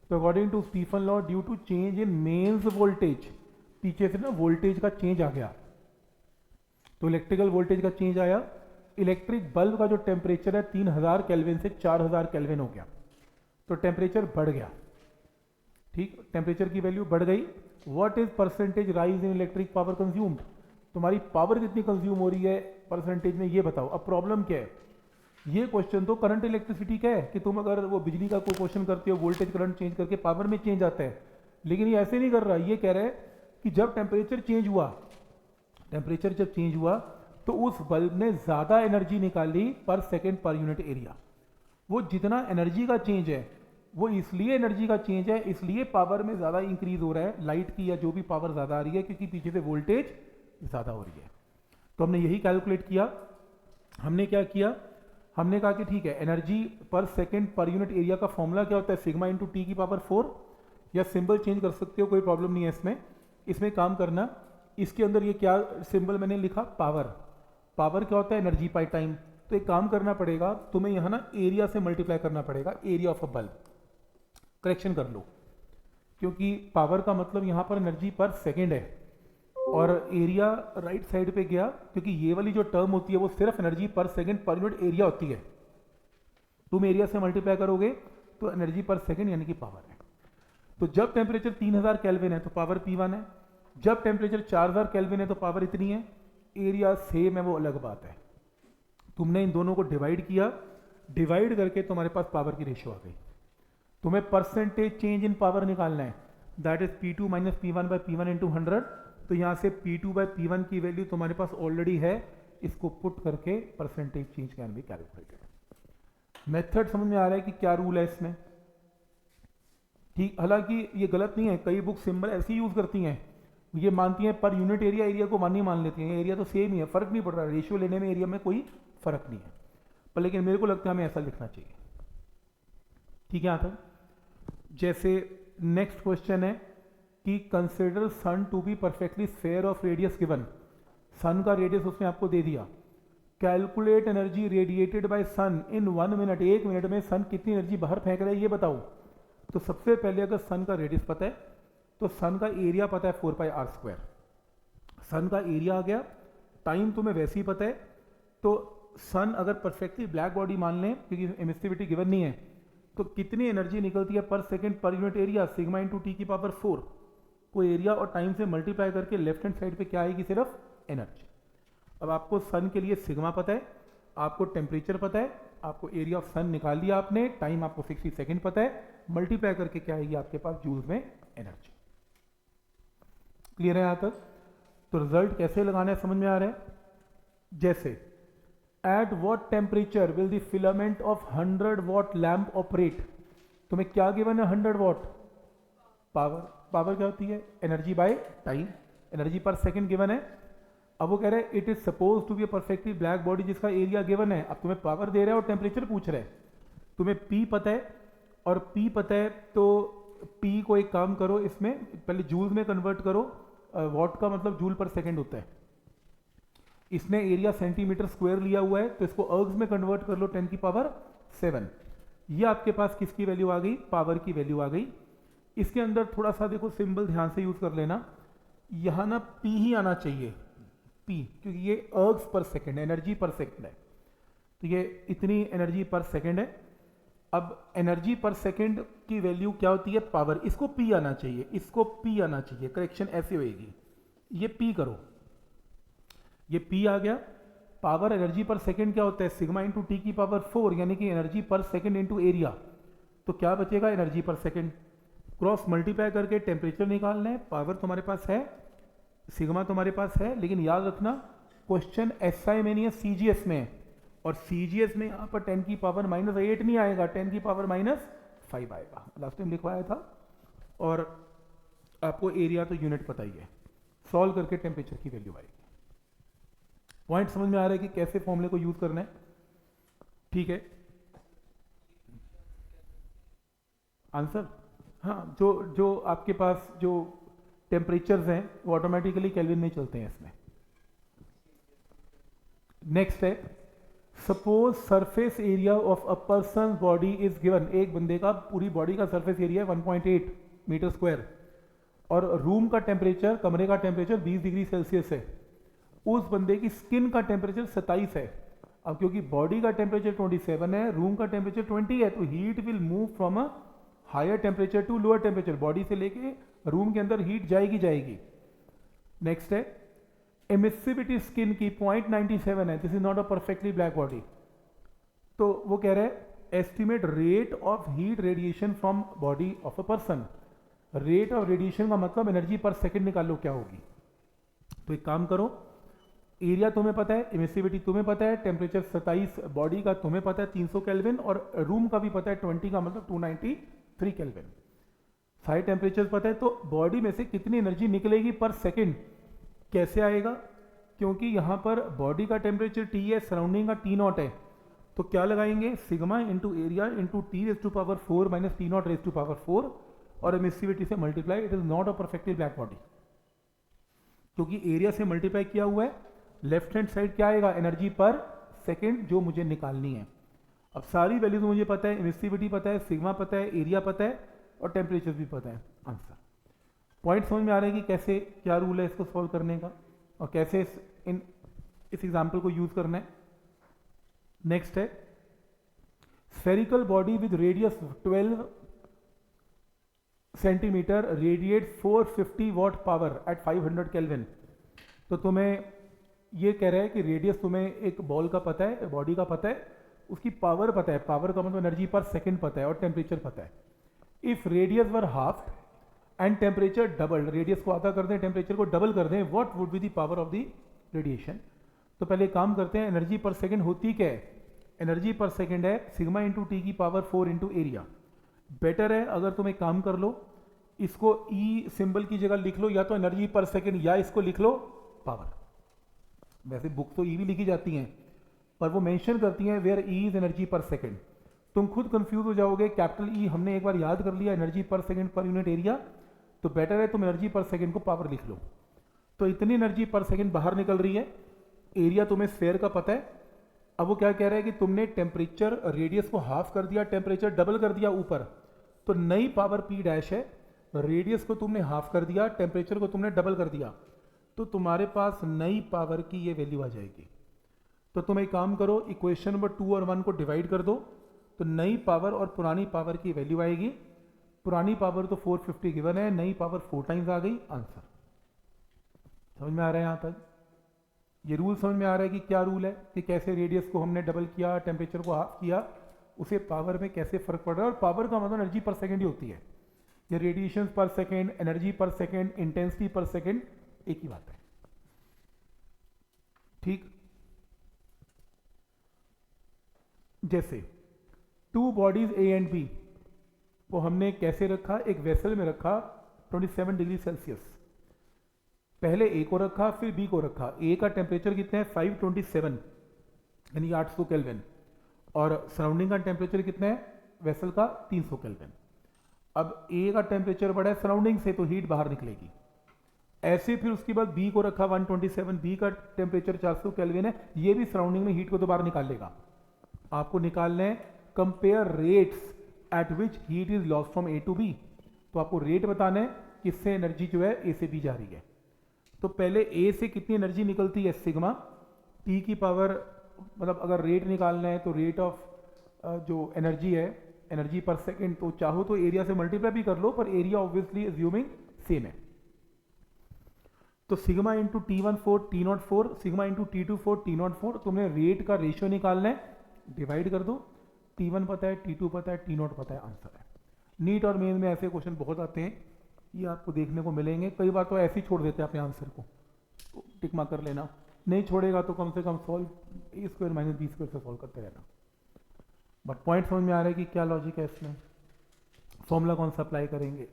तो according to Stefan law, due to change in mains voltage, पीछे से ना वोल्टेज का चेंज आ गया, तो इलेक्ट्रिकल वोल्टेज का चेंज आया, इलेक्ट्रिक बल्ब का जो टेम्परेचर है 3000 केल्विन से 4000 केल्विन हो गया, तो टेम्परेचर बढ़ गया। ठीक, टेम्परेचर की वैल्यू बढ़ गई। What is percentage rise in electric power consumed, तुम्हारी पावर कितनी कंज्यूम हो रही है परसेंटेज में, ये बताओ। अब प्रॉब्लम क्या है, ये क्वेश्चन तो करंट इलेक्ट्रिसिटी का है कि तुम अगर वो बिजली का कोई क्वेश्चन करते हो वोल्टेज करंट चेंज करके पावर में चेंज आता है, लेकिन ये ऐसे नहीं कर रहा, ये कह रहा है कि जब टेम्परेचर चेंज हुआ, टेम्परेचर जब चेंज हुआ तो उस बल्ब ने ज्यादा एनर्जी निकाली पर सेकेंड पर यूनिट एरिया। वो जितना एनर्जी का चेंज है वो इसलिए एनर्जी का चेंज है, इसलिए पावर में ज्यादा इंक्रीज हो रहा है, लाइट की या जो भी पावर ज्यादा आ रही है क्योंकि पीछे से वोल्टेज ज्यादा हो रही है। तो हमने यही कैलकुलेट किया। हमने क्या किया, हमने कहा कि ठीक है, एनर्जी पर सेकेंड पर यूनिट एरिया का फॉर्मूला क्या होता है, सिग्मा इंटू टी की पावर 4, या सिंबल चेंज कर सकते हो, कोई प्रॉब्लम नहीं है इसमें। इसमें काम करना, इसके अंदर ये क्या सिंबल मैंने लिखा, पावर। पावर क्या होता है, एनर्जी बाय टाइम। तो एक काम करना पड़ेगा तुम्हें यहाँ ना एरिया से मल्टीप्लाई करना पड़ेगा, area of a bulb. Correction कर लो, क्योंकि पावर का मतलब यहाँ पर एनर्जी पर सेकेंड है और एरिया राइट साइड पे गया, क्योंकि ये वाली जो टर्म होती है वो सिर्फ एनर्जी पर सेकेंड पर यूनिट एरिया होती है। तुम एरिया से मल्टीप्लाई करोगे तो एनर्जी पर सेकेंड यानी कि पावर है। तो जब टेम्परेचर 3000 केल्विन है तो पावर P1 है, जब टेम्परेचर 4000 केल्विन है तो पावर इतनी है। एरिया सेम है वो अलग बात है। तुमने इन दोनों को डिवाइड किया, डिवाइड करके तुम्हारे पास पावर की रेशियो आ गई। तुम्हें परसेंटेज चेंज इन पावर निकालना है, that is P2 minus P1 by P1 into 100। तो यहाँ से P2 बाई P1 की वैल्यू तुम्हारे पास ऑलरेडी है, इसको पुट करके percentage change can be calculated. Method समझ में आ रहा है कि क्या रूल है इसमें। ठीक, हालांकि ये गलत नहीं है, कई बुक सिंबल ऐसे यूज करती हैं, ये मानती हैं पर यूनिट एरिया, एरिया को मान ही मान लेती हैं, एरिया तो सेम ही है, फर्क नहीं पड़ रहा, रेशियो लेने में एरिया में कोई फर्क नहीं है। पर लेकिन मेरे को लगता है हमें ऐसा लिखना चाहिए। ठीक है, यहाँ तक। जैसे नेक्स्ट क्वेश्चन है कि consider sun to be perfectly sphere of radius given. Sun का रेडियस उसने आपको दे दिया। Calculate energy radiated by sun in 1 minute, 1 minute में सन कितनी एनर्जी बाहर फेंक रहा है ये बताओ। तो सबसे पहले अगर सन का रेडियस पता है तो सन का एरिया पता है 4πr²। सन का एरिया आ गया, टाइम तुम्हें वैसे ही पता है। तो सन अगर परफेक्टली ब्लैक बॉडी मान लें, क्योंकि एमिसिविटी गिवन नहीं है, तो कितनी एनर्जी निकलती है पर second per unit area, sigma into T की पावर 4 को एरिया और टाइम से मल्टीप्लाई करके लेफ्ट हैंड साइड पे क्या आएगी, सिर्फ एनर्जी। अब आपको सन के लिए सिग्मा पता है, आपको टेम्परेचर पता है, आपको एरिया ऑफ सन निकाल लिया आपने, टाइम आपको 60 सेकेंड पता है, मल्टीप्लाई करके क्या आएगी आपके पास जूल्स में एनर्जी। क्लियर है यहाँ तक। तो रिजल्ट कैसे लगाना है समझ में आ रहा है। जैसे at what temperature will the filament of 100 what lamp operate. तुम्हें क्या गिवन है, 100 वॉट पावर। पावर क्या होती है, energy by time, energy per second given है। अब वो कह रहे हैं it is suppose to be a perfectly black body जिसका एरिया गिवन है। अब तुम्हें पावर दे रहा है और टेम्परेचर पूछ रहा है, तुम्हें P पता है और P पता है, तो P को एक काम करो, इसमें पहले जूल में कन्वर्ट करो, वॉट का मतलब जूल पर सेकेंड होता है। इसने एरिया सेंटीमीटर स्क्वायर लिया हुआ है, तो इसको अर्ग्स में कन्वर्ट कर लो 10 की पावर 7। ये आपके पास किसकी वैल्यू आ गई, पावर की वैल्यू आ गई। इसके अंदर थोड़ा सा देखो सिंबल ध्यान से यूज कर लेना, यहां ना P ही आना चाहिए, P, क्योंकि ये अर्ग्स पर सेकेंड, एनर्जी पर सेकेंड है। तो ये इतनी एनर्जी पर सेकेंड है। अब एनर्जी पर सेकेंड की वैल्यू क्या होती है, पावर। इसको P आना चाहिए, इसको P आना चाहिए, करेक्शन ऐसे होएगी, ये P करो, ये P आ गया। पावर एनर्जी पर सेकेंड क्या होता है, सिग्मा इंटू टी की पावर 4, यानी कि एनर्जी पर सेकेंड इंटू एरिया। तो क्या बचेगा, एनर्जी पर सेकेंड। क्रॉस मल्टीप्लाई करके टेम्परेचर निकालना है। पावर तुम्हारे पास है, सिग्मा तुम्हारे पास है, लेकिन याद रखना क्वेश्चन SI में नहीं है, CGS में है। और CGS में यहाँ पर 10 की पावर -8 नहीं आएगा, 10 की पावर -5 आएगा, लास्ट टाइम लिखवाया था। और आपको एरिया तो यूनिट पता ही है, सॉल्व करके टेम्परेचर की वैल्यू आएगी। पॉइंट समझ में आ रहा है कि कैसे फॉर्मूले को यूज करना है। ठीक है, आंसर, हाँ, जो आपके पास जो टेम्परेचर्स हैं वो ऑटोमेटिकली केल्विन में चलते हैं इसमें। नेक्स्ट है suppose surface area of a person body is given, एक बंदे का पूरी बॉडी का सरफेस एरिया है 1.8 मीटर स्क्वायर और रूम का टेम्परेचर, कमरे का टेम्परेचर 20 डिग्री सेल्सियस है। उस बंदे की स्किन का टेम्परेचर 27 है। अब क्योंकि बॉडी का टेम्परेचर 27 है, रूम का टेम्परेचर 20 है, तो heat will move from a higher temperature to lower temperature. Body से लेके रूम के अंदर हीट जाएगी। नेक्स्ट है एमिसिविटी स्किन की 0.97 है। This is not a perfectly black body. तो वो कह रहे हैं estimate rate of heat radiation from body of a person. Rate of radiation का मतलब एनर्जी पर सेकंड निकालो क्या होगी। तो एक काम करो, एरिया तुम्हें पता है, एमिसिविटी तुम्हें पता है, टेम्परेचर 27 बॉडी का तुम्हें पता है 300 केल्विन, और रूम का भी पता है 20 का मतलब 293 केल्विन। सारे टेम्परेचर पता है, तो बॉडी में से कितनी एनर्जी निकलेगी पर सेकंड कैसे आएगा? क्योंकि यहां पर बॉडी का टेम्परेचर T है, सराउंडिंग का T0 है, तो क्या लगाएंगे? Sigma into area into T⁴ minus T0⁴ और एमिसिविटी से multiply. It is not a perfectly black body, क्योंकि एरिया से मल्टीप्लाई किया हुआ है। लेफ्ट हैंड साइड क्या आएगा? एनर्जी पर सेकंड जो मुझे निकालनी है। अब सारी वैल्यूज मुझे पता है, एमिसिविटी पता है, सिग्मा पता है, एरिया पता है और टेम्परेचर भी पता है। आंसर पॉइंट समझ में आ रहा है कि कैसे क्या रूल है इसको सॉल्व करने का और कैसे इस एग्जाम्पल को यूज करना है। नेक्स्ट है spherical body with radius 12 centimetre radiate 450 watt power at 500 kelvin. तो तुम्हें ये कह रहा है कि रेडियस तुम्हें एक बॉल का पता है, बॉडी का पता है, उसकी पावर पता है, पावर का मतलब एनर्जी पर सेकंड पता है और टेम्परेचर पता है। If radius were half and temperature double, radius को आधा कर दें, टेम्परेचर को डबल कर दें, what would be the power of the radiation? तो पहले काम करते हैं, एनर्जी पर सेकंड होती क्या है? एनर्जी पर सेकंड है सिग्मा इंटू टी की पावर 4 इंटू एरिया। बेटर है अगर तुम एक काम कर लो, इसको ई सिंबल की जगह लिख लो, या तो एनर्जी पर सेकंड या इसको लिख लो पावर। वैसे बुक तो ई भी लिखी जाती हैं, पर वो मेंशन करती हैं where E is energy per second. तुम खुद कंफ्यूज हो जाओगे। कैपिटल ई हमने एक बार याद कर लिया, energy per second per unit area, तो बेटर है तुम एनर्जी पर सेकंड को पावर लिख लो। तो इतनी एनर्जी पर सेकंड बाहर निकल रही है, एरिया तुम्हें स्फेयर का पता है। अब वो क्या कह रहा है कि तुमने टेम्परेचर रेडियस को हाफ कर दिया, टेम्परेचर डबल कर दिया ऊपर, तो नई पावर पी डैश है। रेडियस को तुमने हाफ कर दिया, टेम्परेचर को तुमने डबल कर दिया, तो तुम्हारे पास नई पावर की ये वैल्यू आ जाएगी। तो तुम एक काम करो, इक्वेशन नंबर 2 और 1 को डिवाइड कर दो, तो नई पावर और पुरानी पावर की वैल्यू आएगी। पुरानी पावर तो 450 गिवन है, नई पावर 4 टाइम्स आ गई। आंसर समझ में आ रहा है? यहां तक ये रूल समझ में आ रहा है कि क्या रूल है, कि कैसे रेडियस को हमने डबल किया, टेम्परेचर को हाफ किया, उसे पावर में कैसे फर्क पड़ रहा है। और पावर का मतलब एनर्जी पर सेकंड ही होती है। ये radiation per second, energy per second, intensity per second एक ही बात है। ठीक, जैसे two bodies A and B को हमने कैसे रखा? एक वेसल में रखा 27 डिग्री सेल्सियस। पहले ए को रखा, फिर बी को रखा। ए का टेम्परेचर कितना है? 527 यानी 800 केल्विन, और सराउंडिंग का टेम्परेचर कितना है वेसल का? 300 केल्विन। अब ए का टेम्परेचर बढ़ा है सराउंडिंग से, तो हीट बाहर निकलेगी। ऐसे फिर उसके बाद बी को रखा 127, बी का टेम्परेचर 400 केल्विन है, ये भी सराउंडिंग में हीट को तो बाहर निकाल लेगा। आपको निकालना है compare rates at which heat is lost from A to B. तो आपको रेट बताना है किससे एनर्जी जो है ए से बी जा रही है। तो पहले ए से कितनी एनर्जी निकलती है? सिग्मा टी की पावर, मतलब अगर रेट निकालना है तो रेट ऑफ जो एनर्जी है, एनर्जी पर सेकंड, तो चाहो तो एरिया से मल्टीप्लाई भी कर लो, पर एरिया ऑब्वियसली अज्यूमिंग सेम है। तो sigma into T14 T04, sigma into T24 T04। तुमने रेट का रेशियो निकालना है, डिवाइड कर दो। T1 पता है, T2 पता है, T0 पता है। आंसर है। नीट और मेन में ऐसे क्वेश्चन बहुत आते हैं, ये आपको देखने को मिलेंगे। कई बार तो ऐसे ही छोड़ देते हैं अपने आंसर को, तो टिक मार्क कर लेना। नहीं छोड़ेगा तो कम से कम सॉल्व A² माइनस B² से सॉल्व करते रहना। बट पॉइंट समझ में आ रहा है कि क्या लॉजिक है इसमें, फॉर्मूला कौन सा अप्लाई करेंगे।